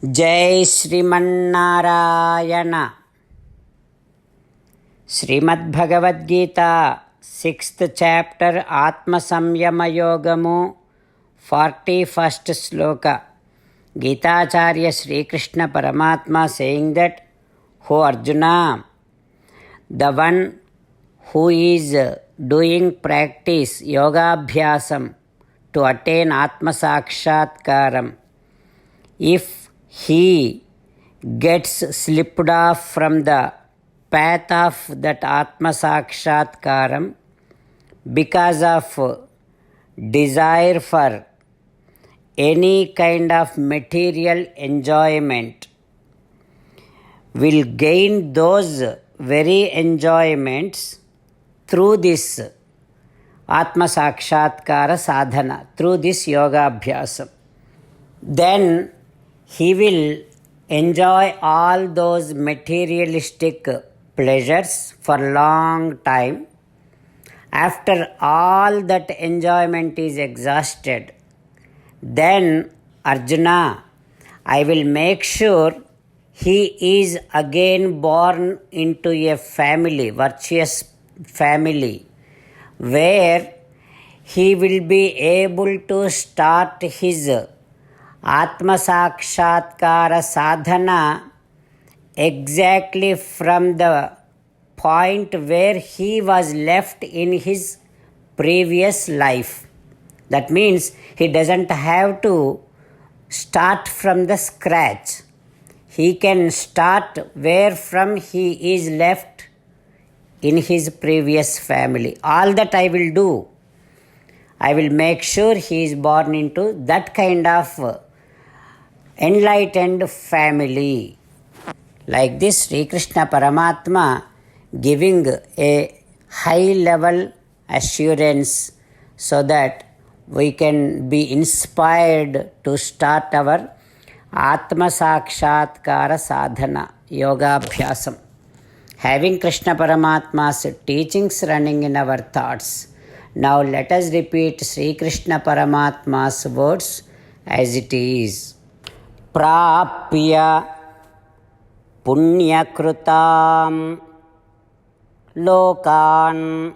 जय Sriman Narayana. Shrimad Bhagavad Gita 6th chapter आत्मसंयमयोगमु 41st श्लोक. Gitacharya Sri Krishna Paramatma saying that, "O Arjuna, the one who is doing practice yoga abhyasam to attain Atma Sakshatkaram, if he gets slipped off from the path of that Atma Sakshatkaram because of desire for any kind of material enjoyment, will gain those very enjoyments through this Atma Sakshatkara sadhana, through this yoga abhyasam. Then he will enjoy all those materialistic pleasures for a long time. After all that enjoyment is exhausted, then Arjuna, I will make sure he is again born into a family, virtuous family, where he will be able to start his Atma Sakshatkara sadhana exactly from the point where he was left in his previous life. That means he doesn't have to start from the scratch. He can start where from he is left in his previous family. All that I will do, I will make sure he is born into that kind of enlightened family. Like this, Sri Krishna Paramatma giving a high level assurance so that we can be inspired to start our Atma Sakshatkara sadhana, yoga abhyasam. Having Krishna Paramatma's teachings running in our thoughts, now let us repeat Sri Krishna Paramatma's words as it is. Prapya punyakrutam lokan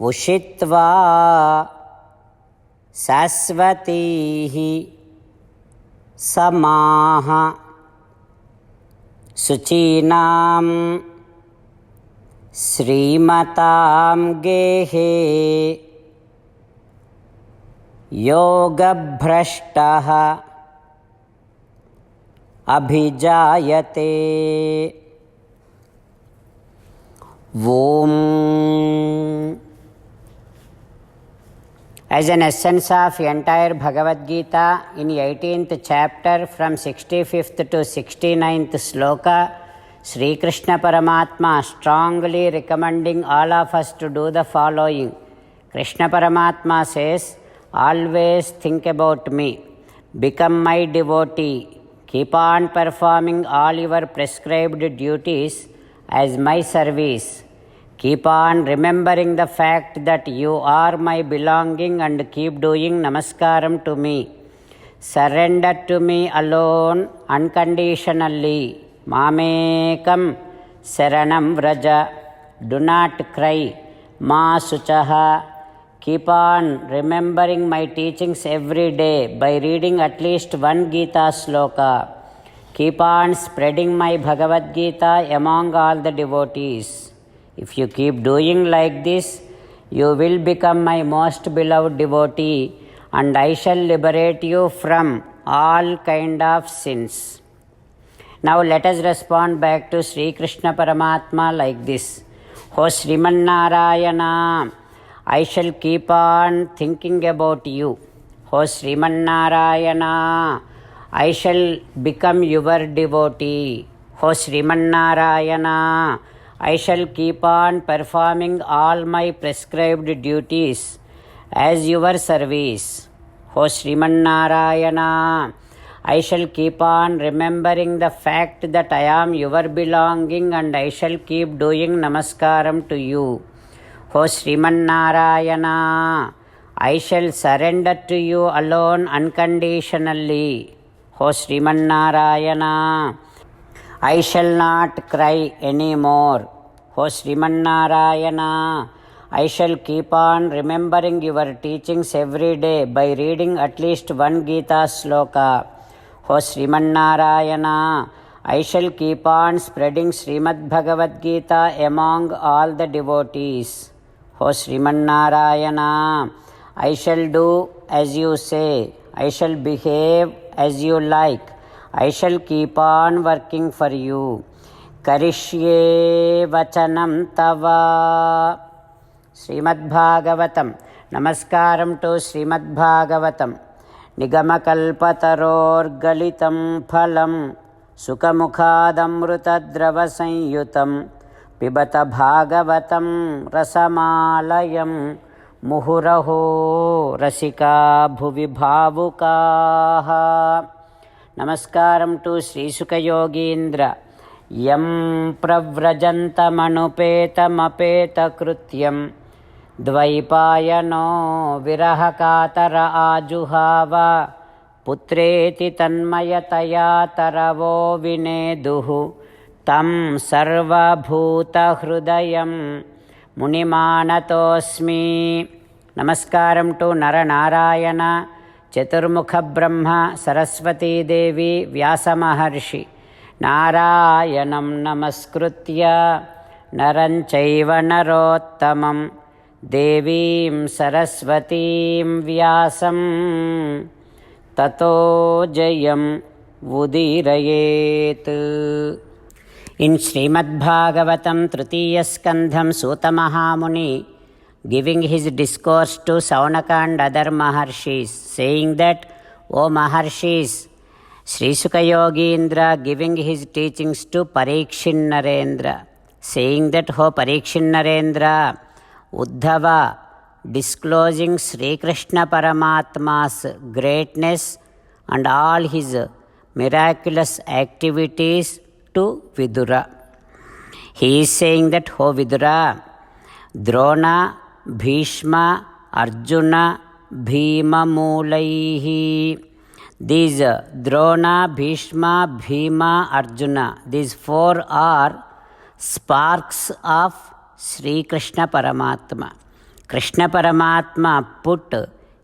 ushitva sasvatihi samaha suchinam srimatam gehe yogabhrashtaha abhijayate. Om. As an essence of entire Bhagavad Gita, in 18th chapter from 65th to 69th sloka, Sri Krishna Paramatma strongly recommending all of us to do the following. Krishna Paramatma says, always think about me, become my devotee, keep on performing all your prescribed duties as my service. Keep on remembering the fact that you are my belonging and keep doing namaskaram to me. Surrender to me alone unconditionally. Mamekam saranam vraja. Do not cry. Ma suchaha. Keep on remembering my teachings every day by reading at least one Gita sloka. Keep on spreading my Bhagavad Gita among all the devotees. If you keep doing like this, you will become my most beloved devotee and I shall liberate you from all kind of sins. Now let us respond back to Sri Krishna Paramatma like this. O Srimannarayana, I shall keep on thinking about you. O Srimannarayana, I shall become your devotee. O Srimannarayana, I shall keep on performing all my prescribed duties as your service. O Srimannarayana, I shall keep on remembering the fact that I am your belonging and I shall keep doing namaskaram to you. O Srimannarayana, I shall surrender to you alone unconditionally. O Srimannarayana, I shall not cry anymore. O Srimannarayana, I shall keep on remembering your teachings every day by reading at least one Gita sloka. O Srimannarayana, I shall keep on spreading Srimad Bhagavad Gita among all the devotees. O Srimannarayana, I shall do as you say. I shall behave as you like. I shall keep on working for you. Karishye vachanam tava. Srimad Bhagavatam. Namaskaram to Srimad Bhagavatam. Nigamakalpataror galitam phalam Sukamukhadamrutadrava sanyutam Pibata Bhagavatam rasamalayam Muhuraho rasika bhuvi bhavukaha. Namaskaram to Sri Sukha Yogindra. Yam pravrajantamanupeta krutyam Dvaipayano virahakatara ajuhava Putreti tanmayataya taravo vineduhu Tam sarva bhuta hrudayam Munimanatosmi. Namaskaram to Naranarayana, Chaturmukha Brahma, Saraswati Devi, Vyasa Maharshi. Narayanam namaskritya naranchaiva narottamam Devim Saraswatim Vyasam Tato Jayam Vudirayet. In Srimad Bhagavatam Tritiya Skandham, Suta Mahamuni giving his discourse to Saunaka and other Maharshis, saying that, O Maharshis, Sri Sukha Yogindra giving his teachings to Parikshin Narendra, saying that, O Parikshin Narendra, Uddhava disclosing Sri Krishna Paramatma's greatness and all his miraculous activities to Vidura. He is saying that, O Vidura, Drona, Bhishma, Arjuna, Bhima Mulaihi. These Drona, Bhishma, Bhima, Arjuna, these four are sparks of Sri Krishna Paramatma. Krishna Paramatma put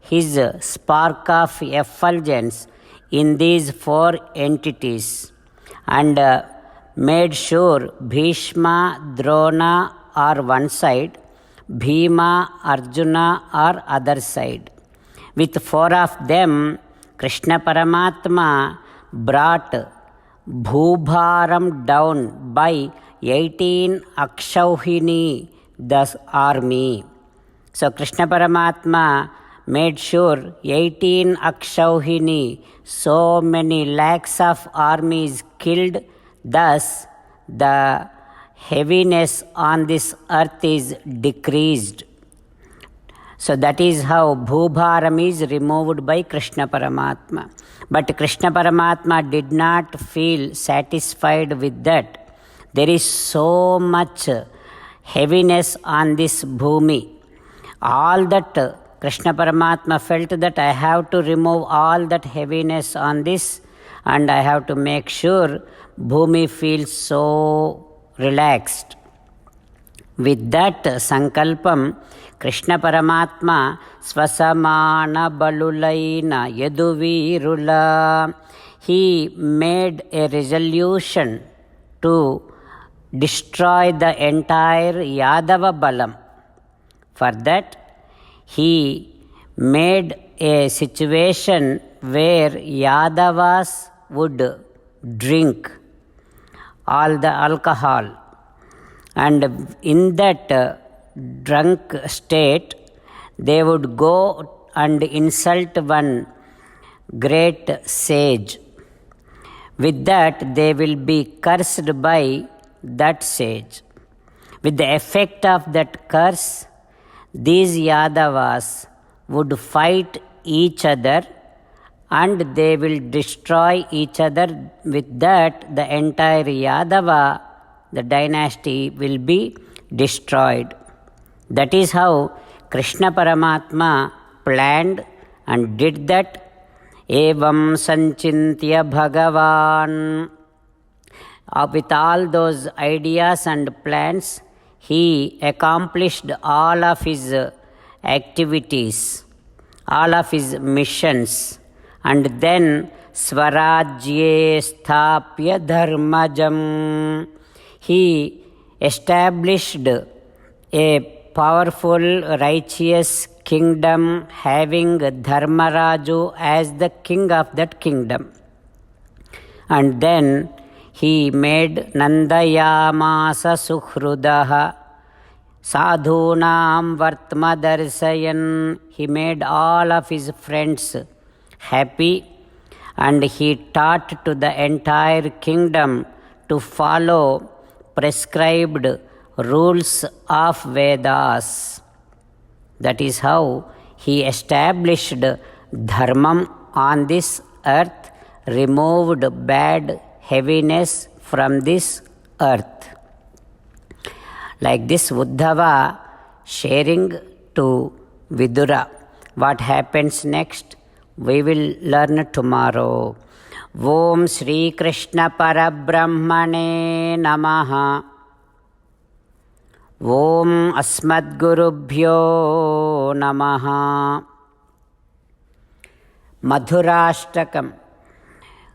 his spark of effulgence in these four entities and made sure Bhishma, Drona are one side, Bhima, Arjuna are other side. With four of them, Krishna Paramatma brought Bhubharam down by 18 Akshauhini, the army. So Krishna Paramatma made sure 18 Akshauhini, so many lakhs of armies killed, thus the heaviness on this earth is decreased. So that is how Bhubharam is removed by Krishna Paramatma. But Krishna Paramatma did not feel satisfied with that. There is so much heaviness on this bhumi. All that Krishna Paramatma felt that I have to remove all that heaviness on this and I have to make sure bhumi feels so relaxed. With that sankalpam, Krishna Paramatma svasamana balulaina yaduvirula, he made a resolution to destroy the entire Yadava Balam. For that, he made a situation where Yadavas would drink all the alcohol, and in that drunk state they would go and insult one great sage. With that they will be cursed by that sage. With the effect of that curse, these Yadavas would fight each other and they will destroy each other. With that, the entire Yadava, the dynasty, will be destroyed. That is how Krishna Paramatma planned and did that. evam sanchintya Bhagavan. With all those ideas and plans, he accomplished all of his activities, all of his missions, and then Swarajye Sthapya Dharmajam. He established a powerful, righteous kingdom having Dharmaraju as the king of that kingdom. And then he made Nandayamasa Suhrudaha Sadhunam Vartma Darsayan. He made all of his friends happy, and he taught to the entire kingdom to follow prescribed rules of Vedas. That is how he established dharmam on this earth, removed bad heaviness from this earth. Like this, Uddhava sharing to Vidura. What happens next, we will learn tomorrow. Om Shri Krishna Parabrahmane Namaha. Om Asmadgurubhyo Namaha. Madhurashtakam.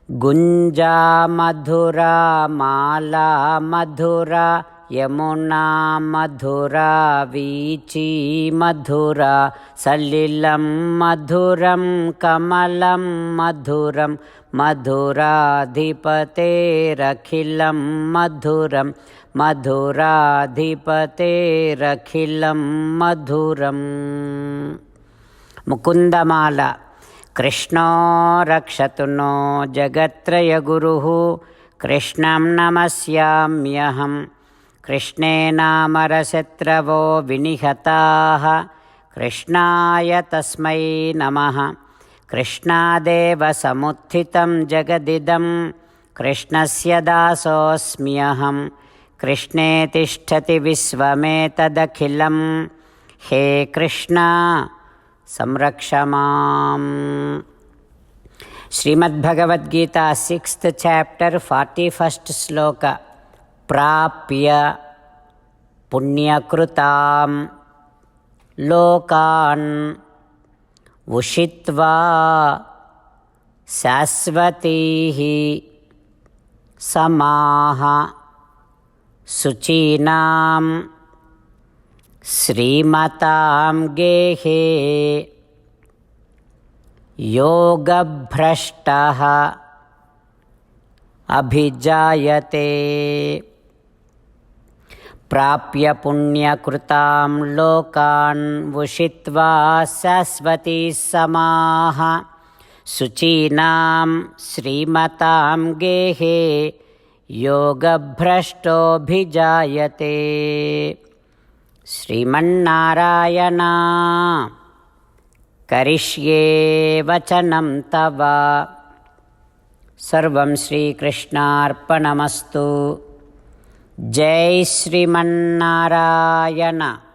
Gunja Madhura Mala Madhura Yamuna Madhura Vichi Madhura Salilam Madhuram Kamalam Madhuram Madhuradhipate Rakhilam Madhuram Madhuradhipate Rakhilam Madhuram. Mukundamala. Krishna rakshatu no jagatraya guruhu Krishnam namasyamyaham. Krishne namarasetravo vinihataha Krishnaya tasmai namaha. Krishnadeva samuthitam jagadidam Krishnasya dasosmyaham. Krishne tishtati visvametadakhilam. He Krishna Samrakshamam. Srimad Bhagavad Gita, 6th chapter, 41st sloka. Prapya punyakrutam lokan vushitva sasvatihi samaha suchinam Srimatam gehe yoga bhrashtaha abhijayate. Prapya punya krutam lokan vushitva sasvati samaha suchinam srimatam gehe yoga bhrashto bhijayate. Srimannarayana Karishye Vachanam Tava. Sarvam Shri Krishnarpanamastu. Jai Srimannarayana.